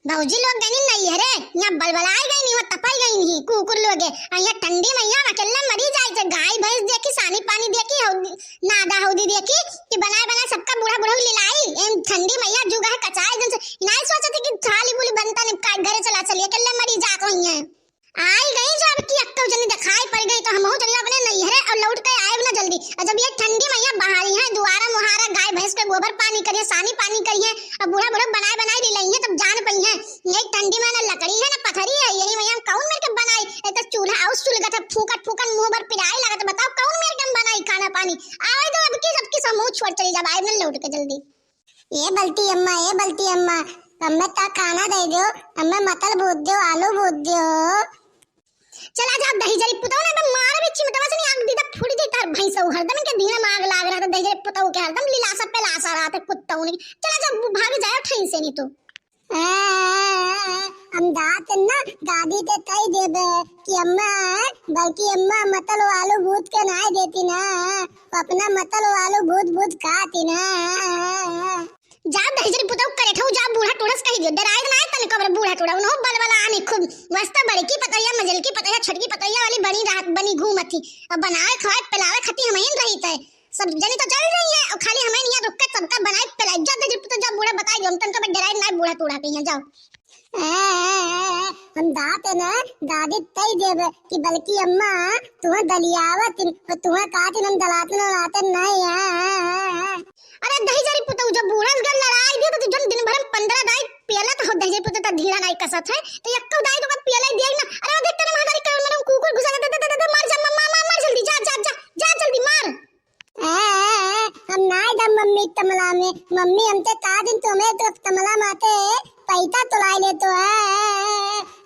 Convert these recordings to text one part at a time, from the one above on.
भौजी लोग गई नहीं हरे यहाँ बलबलाए गई नहीं, तपई गई नहीं कुकुर लोग यहाँ ठंडी मैया अकेले मरी जाए थे। गाय भैंस देखी, सानी पानी देखी, नादा हौदी देखी कि बनाए बनाए सबका बूढ़ा बूढ़ा लिलाई ठंडी मैया जुगा है कचाए दिन से नहीं सोचे थे कि थाली बुली बनता निपका घरे चला चलिए अकेले मरी जात हुई है। आई गई जो अब की अक्कल जल्दी दिखाई पड़ गई तो हम चल अपने नहीं है और लौट के आए ना जल्दी। और जब ये ठंडी मैया बहारी है दुआरा मुहारा गाय भैंस के गोबर पानी करिए, सानी पानी करिए और बूढ़ा बूढ़ा बनाए बनाए ली है तब जान पई है यही ठंडी में ना लकड़ी है ना पत्थरी है। यही मैया कौन मेरे के बनाई एक चूल्हा हाउस चूल्हा था फूकट फूकट मुंह भर पिराई लगा तो बताओ कौन मेरे के बनाई खाना पानी। आवे तो अब की सबकी समूह छोड़ चली जब आए ना लौट के जल्दी। ये बलती अम्मा अम्मे ता खाना दे दो, अम्मे मटर भूज दो, आलू भूज दो। चला जा दही जरी पुताऊ ने मार भी चिमटवा से नहीं आग दीदा फुड़ी दी तार भैंस हरदम के दीना में आग लाग रहा था। दही जरी पुताऊ के हरदम लीलासा पे लासा रहा था पुताऊ ने। चला जा भाग जाए ठई से नहीं तो हम दात ना दादी ते तई देबे कि अम्मा बल्कि अम्मा मटर आलू भूज के ना देती ना अपना मटर आलू भूज खाती ना। जा दहीजरी पुताऊ करे ठऊ जा बूढ़ा टोड़स कही दियो डराए ना तने कबर बूढ़ा टोड़ा उनो बलबला आने खूब मस्त बड़े की पतैया मजल की पतैया छटकी पतैया वाली बनी रात बनी घूमती अब बनाए खाए पिलावे खती हमें रही थे सब जनी तो चल रही है और खाली हमें यहाँ रुक के सबका बनाए पिलाए। जा दहीजरी पुताऊ जा बूढ़ा बताई हम तन कबर डराए ना बूढ़ा टोड़ा पे जाओ। हम दात ना दादी तई देबे कि बल्कि अम्मा तुम्हें दलियावत तुम्हें काटी हम दलाते नहीं है। अरे दहीजरी पुताऊ जब बूढ़ा घर लड़ाई दिया तो जन दिन भर 15 दाई पियला तो दहीजरी पुताऊ तो धीरा नहीं कसत है तो एक दाई तो पियला दिया ना। अरे वो देखते ना महादारी कर मेरे कुकुर घुसा दे मार जा मार जल्दी जा जल्दी मार। हम नाय दम मम्मी तमला में मम्मी हमते का दिन तुम्हें तो तमला माते पैसा तुलाई ले तो है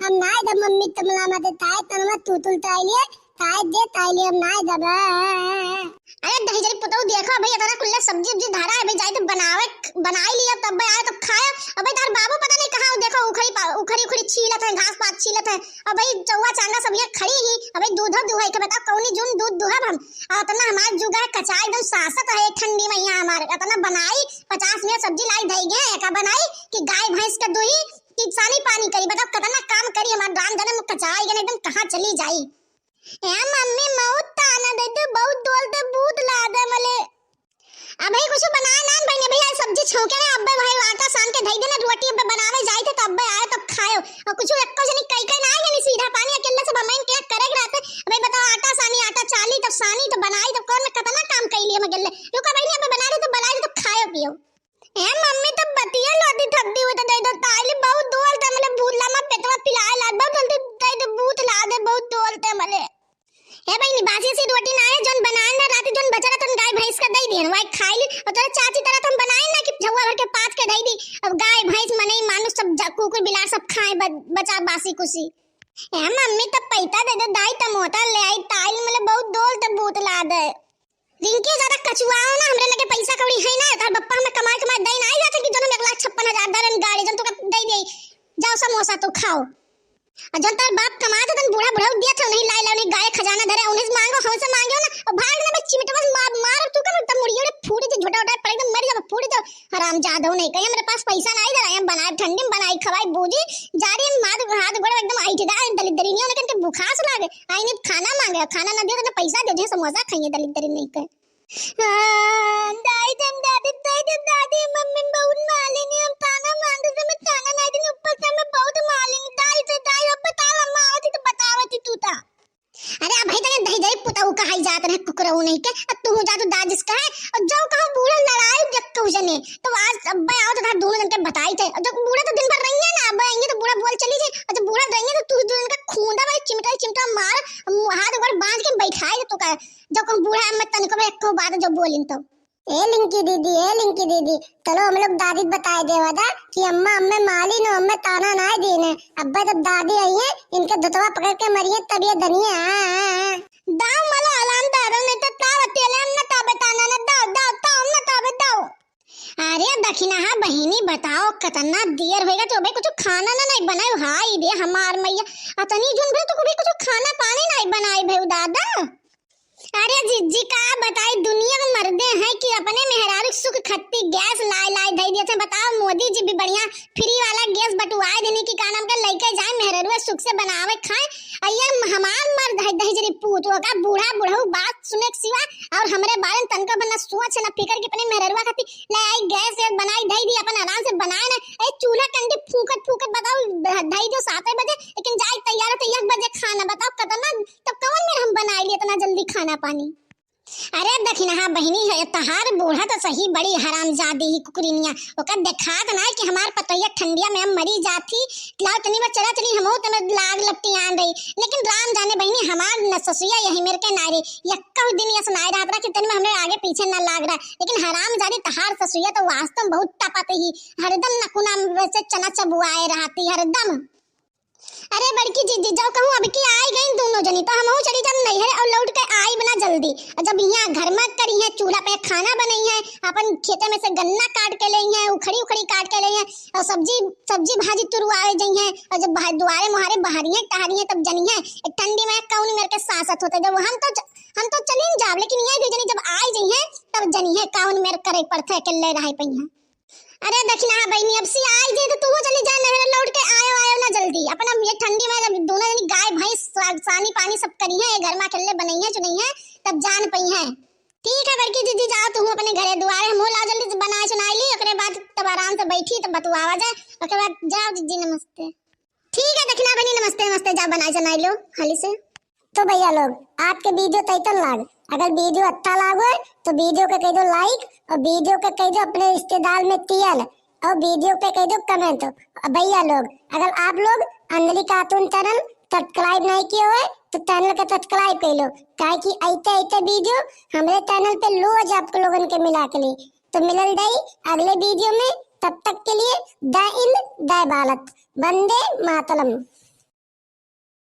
हम नाय दम मम्मी तमला माते ताय तनमा तुतुल ताई लिए ताय दे ताई लिए हम नाय दब। अरे दहीजरी पुताऊ देखो भाई इतना कुल्ला सब्जी धारा है भाई जाए तो बनाई लिया तब भाई आए तो खाया। अब भाई तार बाबू पता नहीं कहां देखो उखड़ी छीलत है घास पात छीलत है। अब भाई चौवा चांदा सब ये खड़ी ही अब भाई दूध दुहाई के बताओ कौनी जून दूध दुहब हम इतना हमार जुगा कचाई एकदम सासत है ठंडी में यहाँ हमारे इतना बनाई 50 में सब्जी लाई धई गए का बनाई कि गाय भैंस का दुही कि सानी पानी करी बताओ कितना काम करी हमार राम जन्म कचाई गए एकदम कहां चली जाई। ए मम्मी मौत ताना दे दे बहुत डोलते भूत ला दे मले। अब भाई कुछ बना नान भाई ने भैया सब्जी छोके रे अब भाई आटा सान के धई देना रोटी अब बनावे जाए थे तब आए तो खायो और कुछ एक्को जनी कई ना आए नहीं सीधा पानी अकेले से बमैन के करेग रहते। भाई बताओ आटा सानी आटा चाली तब सानी तो बनाई तो कौन कितना काम कई लिए मगल्ले रुको भाई ने अब बना दे तो बनाई तो खायो पियो। ए मम्मी तो बतिया लोदी थद्दी हुई तो दे दो ताली बहुत डोलते मले भूला मा पेटवा पिलाए ला बहुत जल्दी दे दे भूत ला दे बहुत डोलते मले। ए भाई निबासी सी रोटी ना है जोन बनाए ना रात जोन बचा तुम गाय भैंस का दई देन वाई खाई ली और तोरे चाची तरह तुम बनाए ना कि झुआ भर के पात के दई दी अब गाय भैंस मने मानुष सब कुकुर बिलार सब खाए बचा बासी कुसी। ए मम्मी तब पैसा दे दे दाई टमाटर ले आई ताई मतलब बहुत डोल ते भूत ला दे रिंकी ज्यादा कचुआओ ना हमरे लगे पैसा कौड़ी है ना तार बप्पा हमें कमाए दई ना आई जाते कि जोन 1,56,000 दरन गाड़ी जन तो दई दे जाओ समोसा तो खाओ और जब तार बाप कमाए तो तन बूढ़ा दिया था नहीं लाई लाई गाय खजाना धरे उन्हें मांगो हमसे मांगो ना और भाग ना बस चिमटा मार तू का तब मुड़ियों ने फूटी थी झोटा उठा पड़ एकदम मर जा फूटी तो हराम जादव नहीं कहीं मेरे पास पैसा नहीं दे रहा बनाए ठंडी में बनाई खवाई बूजी जा रही है मार हाथ गोड़ एकदम आईठीदार दलिदरी नहीं होने के बुखार लागे आई ने खाना मांगे खाना ना दिया तो पैसा दे दे समोसा खाइए दलिदरी नहीं कर दादी मम्मी बहुत मालिनी हम ताना मांगते समय ताना नहीं देने ऊपर से मैं बहुत मालिनी दाई अब बता अम्मा आवती तो बतावती तू ता। अरे भाई तेरे दही पुताऊ का हाई जात रहे कुकरऊ नहीं के अब तू जा तो दाजिस का है और जाओ कहां बूढ़ा लड़ाई जग कहू जने तो आज अब्बा आओ तो दोनों जन के बताई थे जब बूढ़ा तो दिन भर रही है ना अब्बा आएंगे तो बूढ़ा बोल चली जाए और जब बूढ़ा रहेंगे तो तू दोनों का खूंदा भाई चिमटा मार हाथ ऊपर बांध के बैठाए तो का जब कौन बूढ़ा मत तन को एक बात जब बोलिन तो ए लिंकी दीदी चलो हम लोग दादी बताए देवादा कि अम्मा अम्मे माली नो अम्मे ताना ना देने अब्बा जब दादी आई है इनके दुतवा पकड़ के मरिए तब ये धनिया दाव मला अलाम दारो नहीं तो ताव तेले हम ना ताबे ताना ना दाव ताव ना ताबे दाव। अरे दखिना हा बहिनी बताओ कितना देर होएगा तो भाई कुछ खाना ना नहीं बनाए हाई दे हमार मैया अतनी जुन भर तो कभी कुछ खाना पानी नहीं बनाई भाई दादा। अरे जिज्जी का बताई, दुनिया में मर्दे हैं कि अपने मेहरारू सुख खत्ती गैस लाई लाई दे दिए थे। बताओ मोदी जी भी बढ़िया फ्री वाला गैस बटुआए देने की का नाम का लेके जाए मेहरारू सुख से बनावे खाए। अये हमार मर्द है दही जरी पूत होगा बूढ़ा बुढ़ऊ बात सुने के सिवा और हमरे बारे में तनका बना सोच ना फिकर के अपने मेहरारू खाती ले आई गैस बनाई दे दी अपन आराम से बनाए ना। ए चूल्हा कंडी फूकत फूकत बताओ दही जो 7 बजे लेकिन जाए तैयार हो तो 1 बजे खाना। बताओ कितना तब कौन में हम बनाई लिए इतना जल्दी खाना पानी। अरे दखिनहा बहिनी है तहार बूढ़ा तो सही बड़ी हरामजादी ही कुकरीनिया ओकर देखात ना कि हमार पतोया ठंडिया में हम मरी जाती लाओ तनी बा चला चली हमो तमे लाग लपटी आन रही। लेकिन राम जाने बहिनी हमार न ससुया यही मेरे के नारी यक्का दिन ये सुनाई रहा कि तनी हमरे आगे पीछे ना लाग रहा। लेकिन हरामजादी तहार ससुया तो वास्तव में बहुत टपाते ही हरदम नकुना वैसे चना चबुआए रहती हरदम। अरे बड़की जीजी जाओ कहूँ अब की आई गई दोनों जनी तो हम चली जब नहीं है और लौट के आई बना जल्दी। और जब यहाँ घर में करी है चूल्हा पे खाना बनाई है अपन खेते में से गन्ना काट के लाई है उखड़ी उखड़ी काट के लाई है और सब्जी भाजी तुरवाए गई है। और जब दुआरे मुहारे बहरी टहरी है तब जनी है ठंडी में कौन मेरे के सांसत होते जब हम तो चली जाब। लेकिन ये जनी जब आई गई है तब जनी है कौन मेरे करे पड़थे के ले रही पई है। अरे दखिना बहनी अब सी आई जे तो तू चली जा नहर लौट के आयो ना जल्दी अपना ये ठंडी में जब दोनों जनी गाय भैंस सानी पानी सब करी है घर में अकेले बनाई है चुनी है तब जान पई है। ठीक है बड़की दीदी जाओ तू अपने घरे दुआरे हम ला जल्दी बना सुनाई ली ओकरे बाद तब आराम से बैठी तब बतुआवा जाए ओकरे बाद जाओ जीजी नमस्ते। ठीक है दखिना बहनी नमस्ते नमस्ते जा बनाई सुनाई लो हाली से। तो भैया लोग आपके वीडियो तैतन लाग अगर वीडियो अच्छा लागो तो वीडियो को कह दो लाइक और वीडियो को कह दो अपने रिश्तेदार में तियल और वीडियो पे कह दो कमेंट। भैया लोग अगर आप लोग अंजलि कार्टून चैनल सब्सक्राइब नहीं किए हुए तो चैनल को सब्सक्राइब कर लो काहे कि ऐसे ऐसे वीडियो हमारे चैनल पे रोज आप लोगों के मिला के लिए तो मिलल जाई अगले वीडियो में। तब तक के लिए जय हिंद जय भारत वंदे मातरम।